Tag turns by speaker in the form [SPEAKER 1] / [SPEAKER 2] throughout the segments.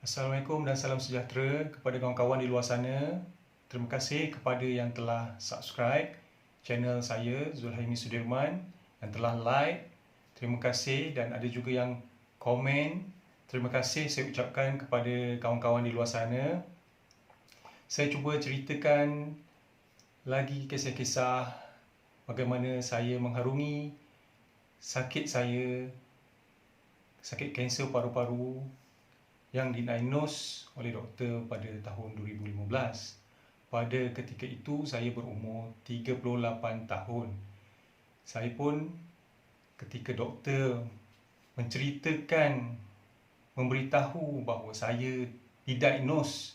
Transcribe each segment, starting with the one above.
[SPEAKER 1] Assalamualaikum dan salam sejahtera kepada kawan-kawan di luar sana. Terima kasih kepada yang telah subscribe channel saya, Zulhaimi Sudirman, yang telah like. Terima kasih, dan ada juga yang komen. Terima kasih saya ucapkan kepada kawan-kawan di luar sana. Saya cuba ceritakan lagi kisah-kisah bagaimana saya mengharungi sakit saya, sakit kanser paru-paru yang didiagnos oleh doktor pada tahun 2015. Pada ketika itu saya berumur 38 tahun. Saya pun ketika doktor menceritakan, memberitahu bahawa saya didiagnos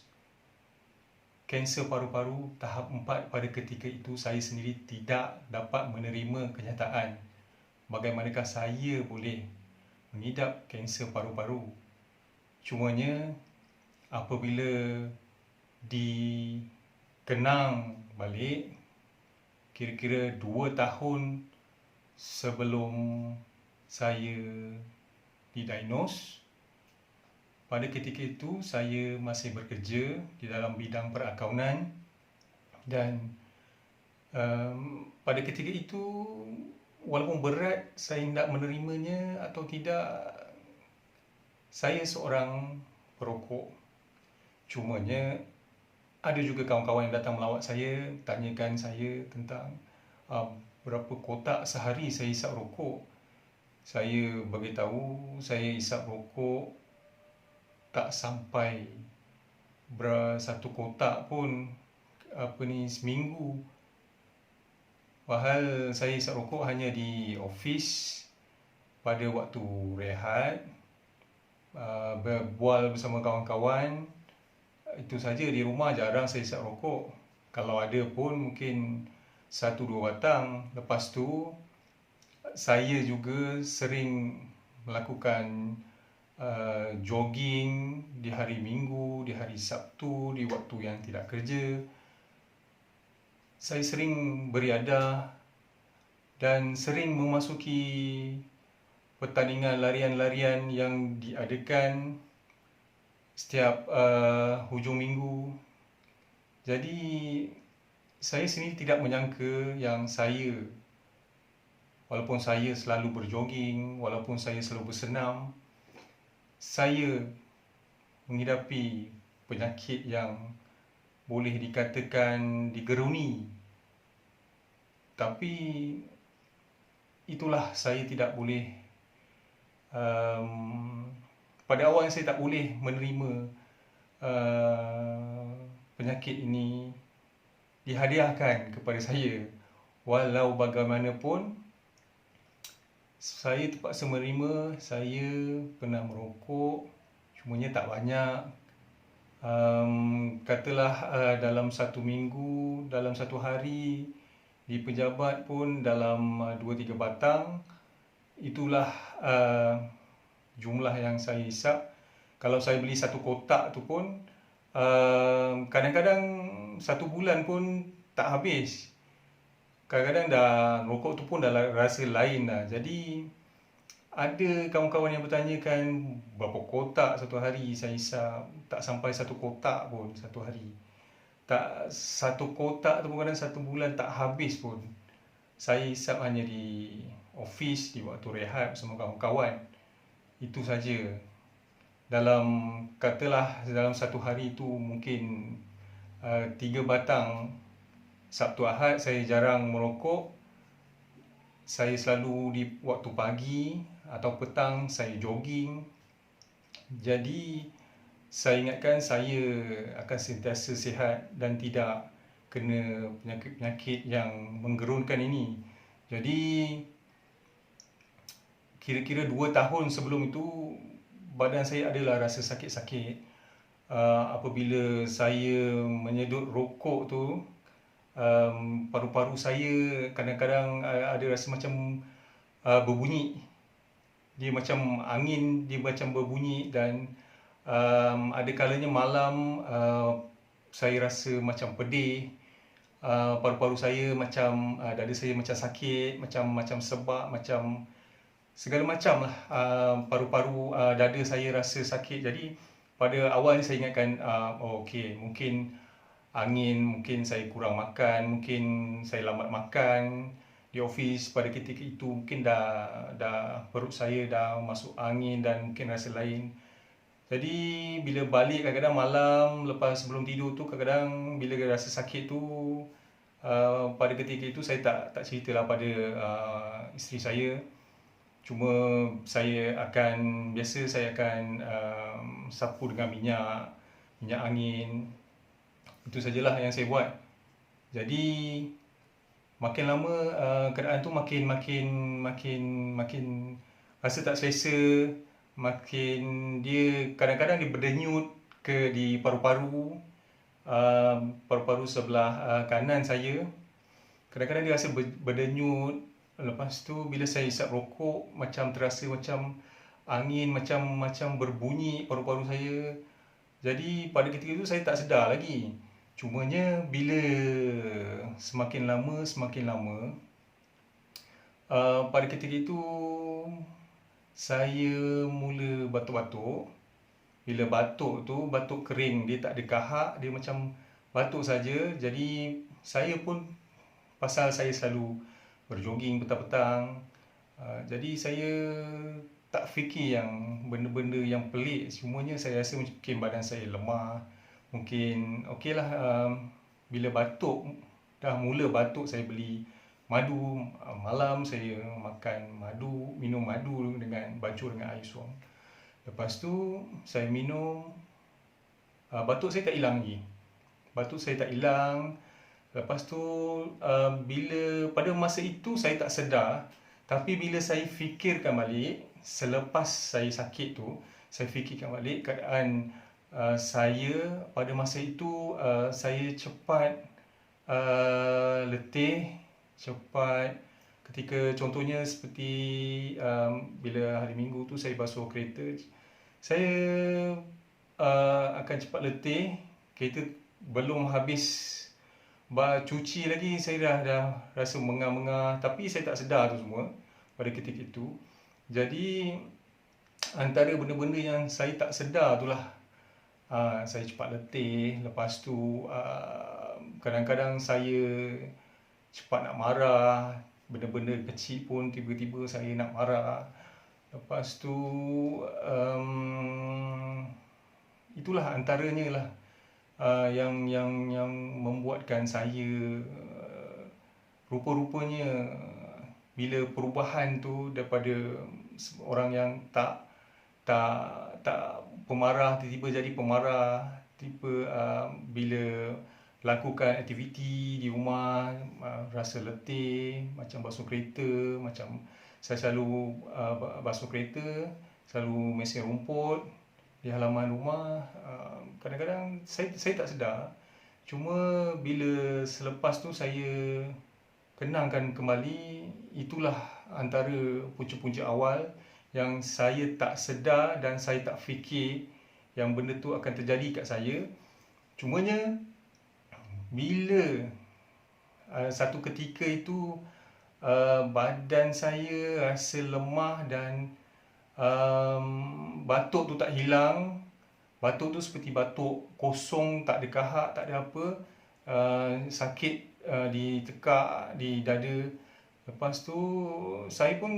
[SPEAKER 1] kanser paru-paru tahap 4, pada ketika itu saya sendiri tidak dapat menerima kenyataan bagaimanakah saya boleh mengidap kanser paru-paru. Cumanya apabila dikenang balik, kira-kira 2 tahun sebelum saya didiagnos, pada ketika itu saya masih bekerja di dalam bidang perakaunan, dan pada ketika itu walaupun berat saya hendak menerimanya atau tidak, saya seorang perokok. Cumanya ada juga kawan-kawan yang datang melawat saya, tanyakan saya tentang berapa kotak sehari saya hisap rokok. Saya beritahu saya hisap rokok tak sampai satu kotak pun seminggu. Padahal saya hisap rokok hanya di office pada waktu rehat, berbual bersama kawan-kawan. Itu saja, di rumah jarang saya hisap rokok. Kalau ada pun mungkin 1-2 batang. Lepas tu saya juga sering melakukan jogging di hari Minggu, di hari Sabtu, di waktu yang tidak kerja. Saya sering beriadah dan sering memasuki pertandingan larian-larian yang diadakan setiap hujung minggu. Jadi saya sendiri tidak menyangka yang saya, walaupun saya selalu berjoging, walaupun saya selalu bersenam, saya menghidapi penyakit yang boleh dikatakan digeruni. Tapi itulah, saya tidak boleh, pada awalnya saya tak boleh menerima penyakit ini dihadiahkan kepada saya. Walau bagaimanapun saya terpaksa menerima. Saya pernah merokok, cumanya tak banyak. Katalah dalam satu minggu, dalam satu hari, di pejabat pun dalam 2-3 batang. Itulah jumlah yang saya hisap. Kalau saya beli satu kotak tu pun kadang-kadang 1 bulan pun tak habis. Kadang-kadang dah rokok tu pun dah rasa lain dah. Jadi ada kawan-kawan yang bertanyakan berapa kotak satu hari saya hisap. Tak sampai 1 kotak pun satu hari. Tak 1 kotak tu pun kadang 1 bulan tak habis pun. Saya hisap hanya di office, di waktu rehat bersama kawan-kawan. Itu saja. Katalah dalam satu hari itu mungkin 3 batang. Sabtu Ahad saya jarang merokok. Saya selalu di waktu pagi atau petang saya jogging. Jadi saya ingatkan saya akan sentiasa sihat dan tidak kena penyakit-penyakit yang menggerunkan ini. Jadi kira-kira 2 tahun sebelum itu badan saya adalah rasa sakit-sakit. Apabila saya menyedut rokok tu, paru-paru saya kadang-kadang ada rasa macam berbunyi. Dia macam angin, dia macam berbunyi. Dan ada kalanya malam saya rasa macam pedih. Paru-paru saya macam, dada saya macam sakit, macam sebab, macam segala macam lah. Paru-paru dada saya rasa sakit. Jadi pada awal ni saya ingatkan, okey, mungkin angin, mungkin saya kurang makan, mungkin saya lambat makan di office pada ketika itu, mungkin dah perut saya dah masuk angin dan mungkin rasa lain. Jadi bila balik kadang-kadang malam lepas sebelum tidur tu, kadang-kadang bila rasa sakit tu, pada ketika itu saya tak ceritalah pada isteri saya. Cuma saya akan sapu dengan minyak angin. Itu sajalah yang saya buat. Jadi makin lama keadaan tu makin rasa tak selesa, makin kadang-kadang dia berdenyut di paru-paru, paru-paru sebelah kanan saya. Kadang-kadang dia rasa berdenyut. Lepas tu bila saya isap rokok, terasa macam angin, macam berbunyi paru-paru saya. Jadi pada ketika itu saya tak sedar lagi. Cumanya bila semakin lama, pada ketika itu saya mula batuk-batuk. Bila batuk kering, dia tak ada kahak, dia macam batuk saja. Jadi saya pun, pasal saya selalu berjoging petang-petang, jadi saya tak fikir yang benda-benda yang pelik. Semuanya saya rasa mungkin badan saya lemah. Mungkin okeylah, bila dah mula batuk, saya beli madu. Malam saya minum madu bacur dengan air suam. Lepas tu saya minum, batuk saya tak hilang lagi. Lepas tu pada masa itu saya tak sedar, tapi bila saya fikirkan balik selepas saya sakit tu, saya fikirkan balik keadaan saya pada masa itu. Saya cepat letih, cepat ketika contohnya seperti bila hari Minggu tu saya basuh kereta, saya akan cepat letih. Kereta belum habis cuci lagi, saya dah rasa mengar-mengar, tapi saya tak sedar tu semua pada ketika itu. Jadi antara benda-benda yang saya tak sedar itulah, saya cepat letih. Lepas tu kadang-kadang saya cepat nak marah, benda-benda kecil pun tiba-tiba saya nak marah. Lepas tu itulah antaranya lah yang membuatkan saya rupa-rupanya bila perubahan tu daripada orang yang tak pemarah, tiba-tiba jadi pemarah. Bila lakukan aktiviti di rumah, rasa letih, macam basuh kereta, macam saya selalu basuh kereta, selalu mesin rumput di halaman rumah. Kadang-kadang saya tak sedar. Cuma bila selepas tu saya kenangkan kembali, itulah antara punca-punca awal yang saya tak sedar dan saya tak fikir yang benda tu akan terjadi kat saya. Cumanya bila satu ketika itu badan saya rasa lemah dan batuk tu tak hilang. Batuk tu seperti batuk kosong, tak ada kahak, tak ada apa. Sakit di tekak, di dada. Lepas tu saya pun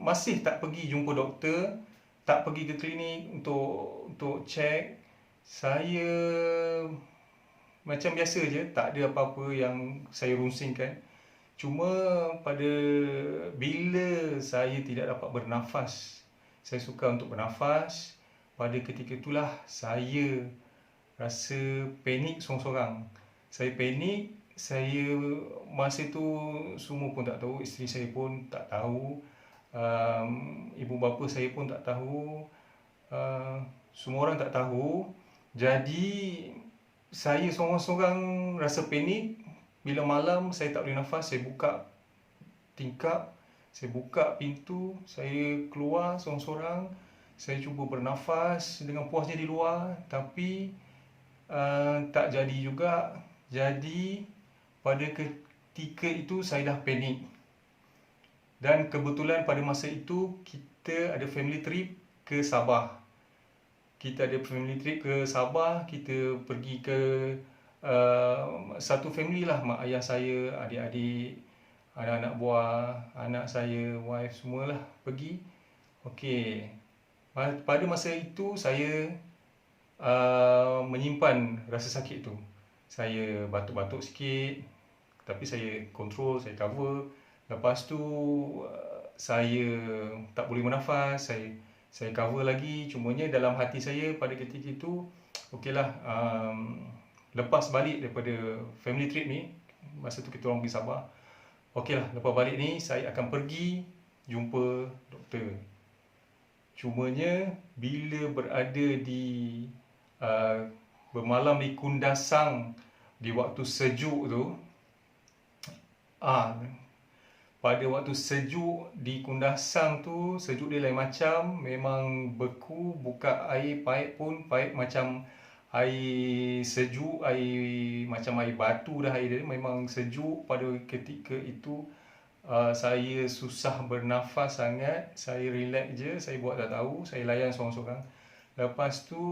[SPEAKER 1] masih tak pergi jumpa doktor, tak pergi ke klinik untuk cek. Saya macam biasa je, tak ada apa-apa yang saya runsingkan. Cuma bila saya tidak dapat bernafas, saya suka untuk bernafas, pada ketika itulah saya rasa panik sorang-sorang. Saya panik, masa itu semua pun tak tahu, isteri saya pun tak tahu, ibu bapa saya pun tak tahu, semua orang tak tahu. Jadi saya sorang-sorang rasa panik. Bila malam saya tak boleh nafas, saya buka tingkap, saya buka pintu, saya keluar sorang-sorang. Saya cuba bernafas dengan puasnya di luar, tapi tak jadi juga. Jadi pada ketika itu saya dah panik. Dan kebetulan pada masa itu kita ada family trip ke Sabah. kita ada family trip ke Sabah, kita pergi ke satu family lah, mak ayah saya, adik-adik, anak-anak buah, anak saya, wife, semualah pergi. Okey, pada masa itu saya menyimpan rasa sakit tu. Saya batuk-batuk sikit, tapi saya control, saya cover. Lepas tu saya tak boleh bernafas, saya cover lagi. Cumanya dalam hati saya pada ketika itu, okeylah, lepas balik daripada family trip ni, masa tu kita orang pergi Sabah. Okeylah, lepas balik ni saya akan pergi jumpa doktor. Cumanya bila berada di bermalam di Kundasang di waktu sejuk tu, pada waktu sejuk di Kundasang tu, sejuk dia lain macam, memang beku, buka air paip pun paip macam air sejuk, air macam air batu dah air dia, memang sejuk pada ketika itu. Saya susah bernafas sangat, saya relax je, saya buat tak tahu, saya layan seorang-seorang. Lepas tu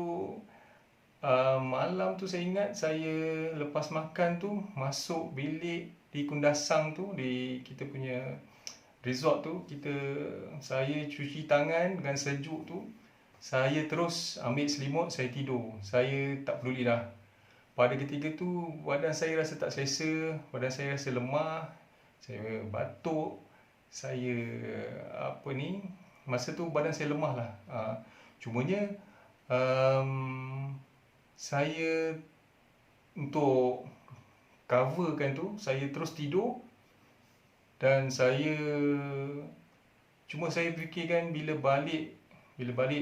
[SPEAKER 1] malam tu saya ingat saya lepas makan tu masuk bilik di Kundasang tu, di kita punya resort tu, saya cuci tangan dengan sejuk tu, saya terus ambil selimut, saya tidur, saya tak peduli dah. Pada ketika tu badan saya rasa tak selesa, badan saya rasa lemah, saya batuk, saya masa tu badan saya lemah lah. Cumanya saya untuk coverkan tu, saya terus tidur dan saya fikirkan bila balik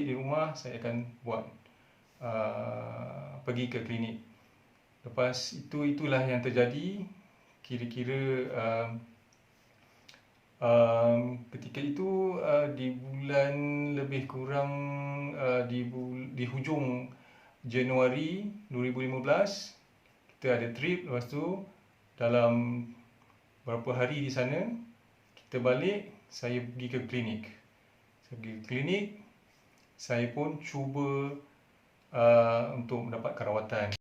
[SPEAKER 1] di rumah saya akan buat pergi ke klinik. Lepas itulah yang terjadi. Kira-kira ketika itu di bulan lebih kurang di hujung Januari 2015 kita ada trip. Lepas tu dalam berapa hari di sana kita balik, saya pergi ke klinik. Saya pun cuba untuk mendapatkan rawatan.